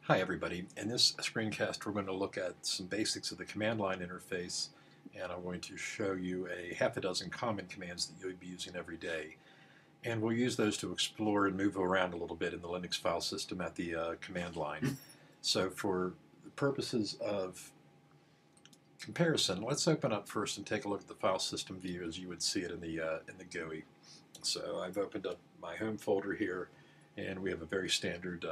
Hi everybody. In this screencast we're going to look at some basics of the command line interface, and I'm going to show you a half a dozen common commands that you'll be using every day. And we'll use those to explore and move around a little bit in the Linux file system at the command line. So for the purposes of comparison, let's open up first and take a look at the file system view as you would see it in the GUI. So I've opened up my home folder here, and we have a very standard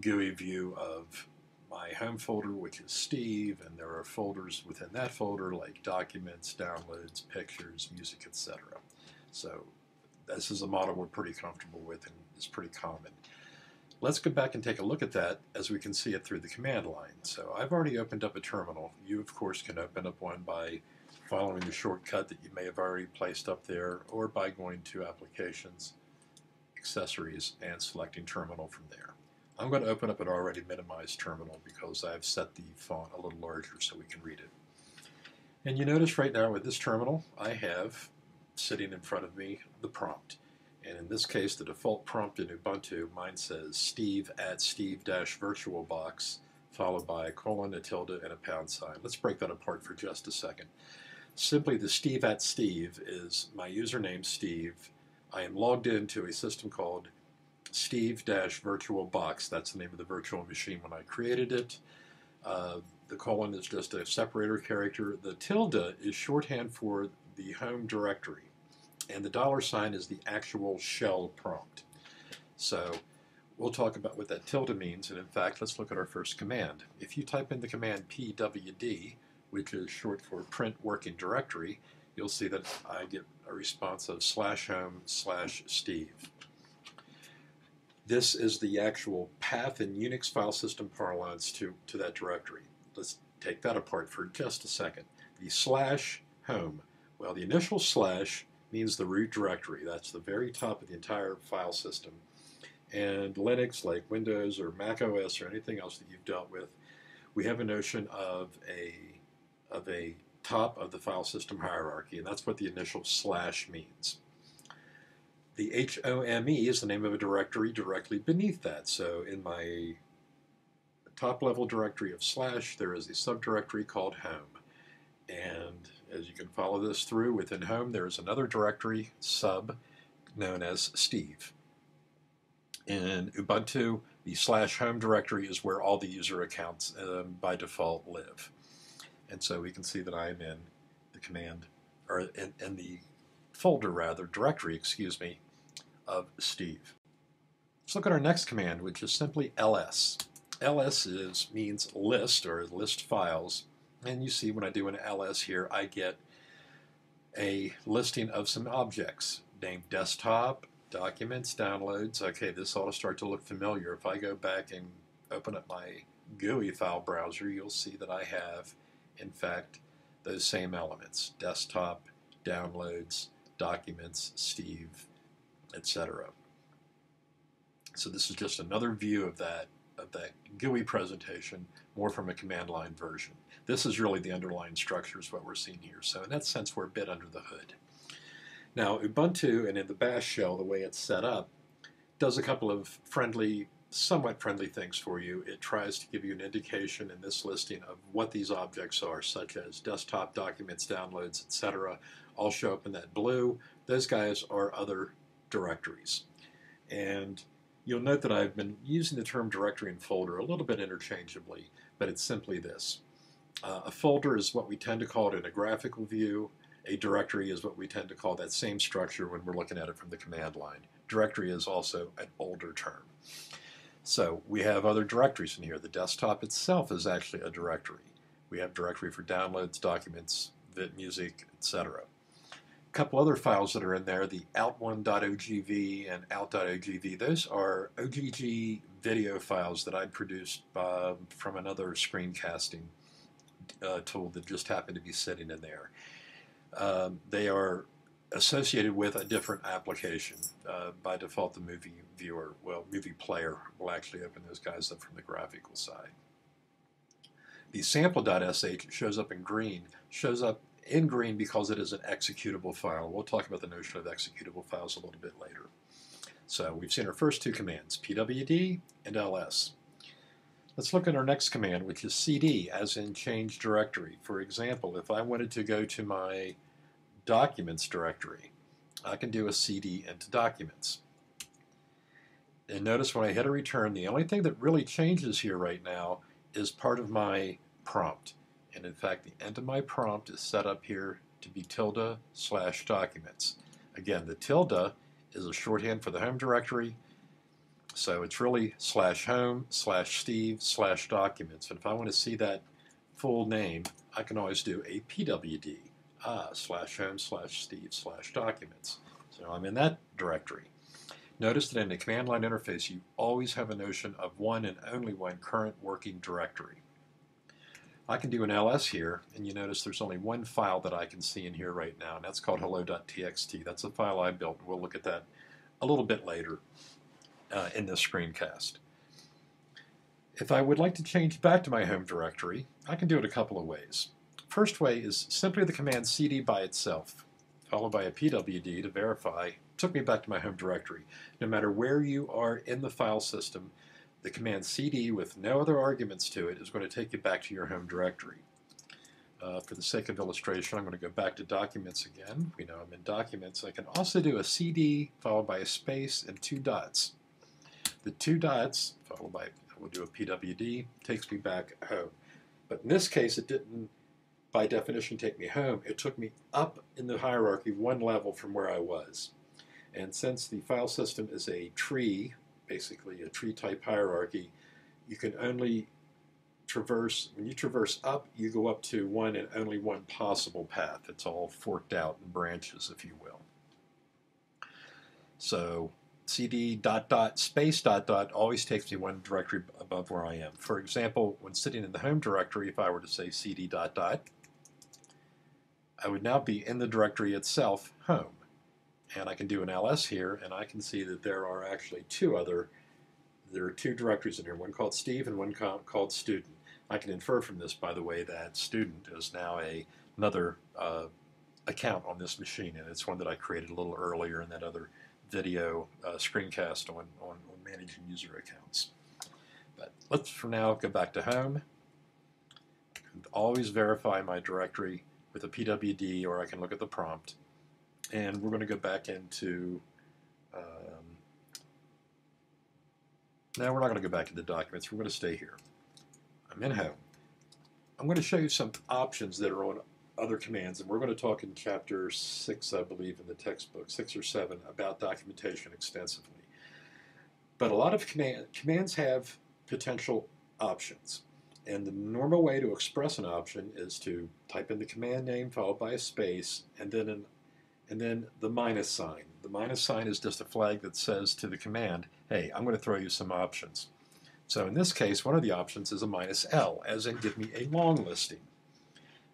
GUI view of my home folder, which is Steve, and there are folders within that folder like documents, downloads, pictures, music, etc. So this is a model we're pretty comfortable with and is pretty common. Let's go back and take a look at that as we can see it through the command line. So I've already opened up a terminal. You of course can open up one by following the shortcut that you may have already placed up there, or by going to Applications, Accessories, and selecting Terminal from there. I'm going to open up an already minimized terminal because I've set the font a little larger so we can read it. And you notice right now with this terminal I have sitting in front of me the prompt. And in this case the default prompt in Ubuntu, mine says Steve at Steve-VirtualBox followed by a colon, a tilde, and a pound sign. Let's break that apart for just a second. Simply the Steve at Steve is my username Steve. I am logged into a system called Steve-VirtualBox. That's the name of the virtual machine when I created it. The colon is just a separator character. The tilde is shorthand for the home directory. And the dollar sign is the actual shell prompt. So we'll talk about what that tilde means. And in fact, let's look at our first command. If you type in the command pwd, which is short for print working directory, you'll see that I get a response of /home/Steve. This is the actual path in Unix file system parlance to that directory. Let's take that apart for just a second. The /home, well, the initial slash means the root directory. That's the very top of the entire file system. And Linux, like Windows or Mac OS or anything else that you've dealt with, we have a notion of a top of the file system hierarchy, and that's what the initial slash means. The HOME is the name of a directory directly beneath that. So in my top level directory of slash, there is a subdirectory called home. And as you can follow this through, within home there is another directory, sub, known as Steve. In Ubuntu, the /home directory is where all the user accounts by default live. And so we can see that I am in the command, or in the folder rather, directory, excuse me, of Steve. Let's look at our next command, which is simply ls. ls means list, or list files, and you see when I do an ls here I get a listing of some objects named desktop, documents, downloads. Okay, this ought to start to look familiar. If I go back and open up my GUI file browser, you'll see that I have in fact those same elements: desktop, downloads, documents, Steve, etc. So this is just another view of that GUI presentation, more from a command line version. This is really the underlying structure is what we're seeing here. So in that sense, we're a bit under the hood. Now Ubuntu, and in the bash shell, the way it's set up, does a couple of somewhat friendly things for you. It tries to give you an indication in this listing of what these objects are, such as desktop, documents, downloads, etc. all show up in that blue. Those guys are other directories. And you'll note that I've been using the term directory and folder a little bit interchangeably, but it's simply this. A folder is what we tend to call it in a graphical view. A directory is what we tend to call that same structure when we're looking at it from the command line. Directory is also an older term. So we have other directories in here. The desktop itself is actually a directory. We have directory for downloads, documents, music, etc. A couple other files that are in there, the out1.ogv and out.ogv, those are OGG video files that I'd produced from another screencasting tool that just happened to be sitting in there. They are associated with a different application. By default, the movie viewer, movie player, will actually open those guys up from the graphical side. The sample.sh shows up in green, because it is an executable file. We'll talk about the notion of executable files a little bit later. So we've seen our first two commands, pwd and ls. Let's look at our next command, which is cd, as in change directory. For example, if I wanted to go to my documents directory, I can do a cd into documents. And notice when I hit a return, the only thing that really changes here right now is part of my prompt. And in fact, the end of my prompt is set up here to be tilde/documents. Again, the tilde is a shorthand for the home directory, so it's really /home/Steve/documents. And if I want to see that full name, I can always do a pwd, /home/Steve/documents. So I'm in that directory. Notice that in the command line interface, you always have a notion of one and only one current working directory. I can do an ls here, and you notice there's only one file that I can see in here right now, and that's called hello.txt. That's a file I built. We'll look at that a little bit later in this screencast. If I would like to change back to my home directory, I can do it a couple of ways. First way is simply the command cd by itself, followed by a pwd to verify, took me back to my home directory. No matter where you are in the file system, the command cd with no other arguments to it is going to take you back to your home directory. For the sake of illustration, I'm going to go back to documents again. We know I'm in documents. I can also do a cd followed by a space and 2 dots. The 2 dots, followed by, we'll do a pwd, takes me back home. But in this case, it didn't, by definition, take me home. It took me up in the hierarchy one level from where I was. And since the file system is a tree, basically a tree-type hierarchy, you can only traverse, when you traverse up, you go up to one and only one possible path. It's all forked out in branches, if you will. So cd ... space ... always takes me one directory above where I am. For example, when sitting in the home directory, if I were to say cd ... I would now be in the directory itself, home. And I can do an ls here, and I can see that there are actually there are 2 directories in here, one called Steve and one called student. I can infer from this, by the way, that student is now another account on this machine, and it's one that I created a little earlier in that other video screencast on managing user accounts. But let's, for now, go back to home. Always verify my directory with a pwd, or I can look at the prompt. And we're going to go back into, now we're not going to go back into documents, we're going to stay here. I'm in home. I'm going to show you some options that are on other commands, and we're going to talk in chapter 6, I believe, in the textbook, 6 or 7, about documentation extensively. But a lot of commands have potential options. And the normal way to express an option is to type in the command name followed by a space, and then the minus sign. The minus sign is just a flag that says to the command, hey, I'm going to throw you some options. So in this case, one of the options is a -L, as in give me a long listing.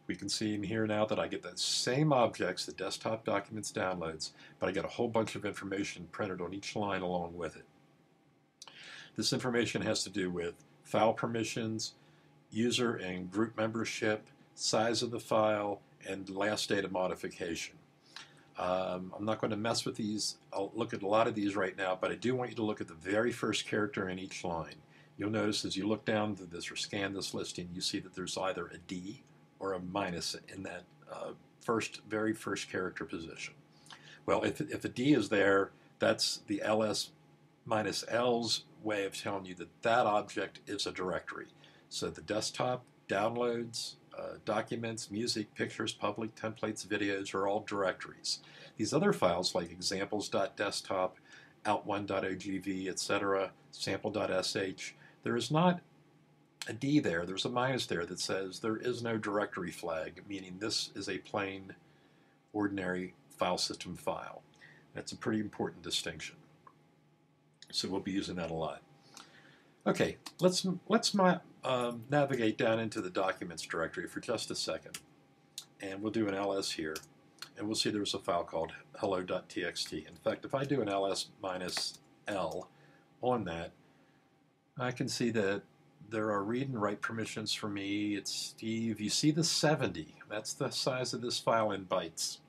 We can see in here now that I get the same objects, the desktop documents downloads, but I get a whole bunch of information printed on each line along with it. This information has to do with file permissions, user and group membership, size of the file, and last date of modification. I'm not going to mess with these. I'll look at a lot of these right now, but I do want you to look at the very first character in each line. You'll notice as you look down through this or scan this listing, you see that there's either a D or a minus in that very first character position. Well, if a D is there, that's the ls minus L's way of telling you that that object is a directory. So the desktop, downloads, documents, music, pictures, public, templates, videos are all directories. These other files like examples.desktop, out1.ogv, etc., sample.sh, there is not a D there, there's a minus there that says there is no directory flag, meaning this is a plain, ordinary file system file. That's a pretty important distinction. So we'll be using that a lot. Okay, let's navigate down into the documents directory for just a second. And we'll do an ls here. And we'll see there's a file called hello.txt. In fact, if I do an ls -L on that, I can see that there are read and write permissions for me. It's Steve. You see the 70. That's the size of this file in bytes.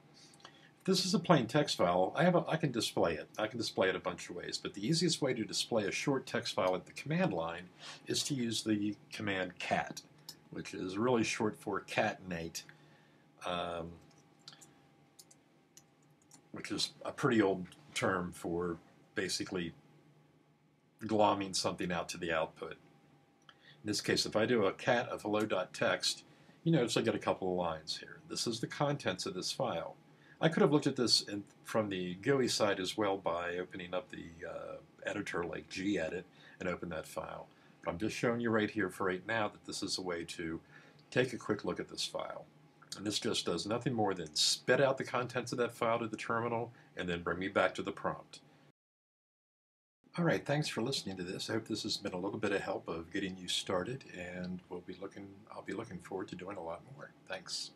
This is a plain text file. I can display it. I can display it a bunch of ways, but the easiest way to display a short text file at the command line is to use the command cat, which is really short for catenate, which is a pretty old term for basically glomming something out to the output. In this case, if I do a cat of hello.txt, you notice I get a couple of lines here. This is the contents of this file. I could have looked at this from the GUI side as well by opening up the editor like gedit and open that file. But I'm just showing you right here for right now that this is a way to take a quick look at this file. And this just does nothing more than spit out the contents of that file to the terminal and then bring me back to the prompt. All right, thanks for listening to this. I hope this has been a little bit of help of getting you started, and I'll be looking forward to doing a lot more. Thanks.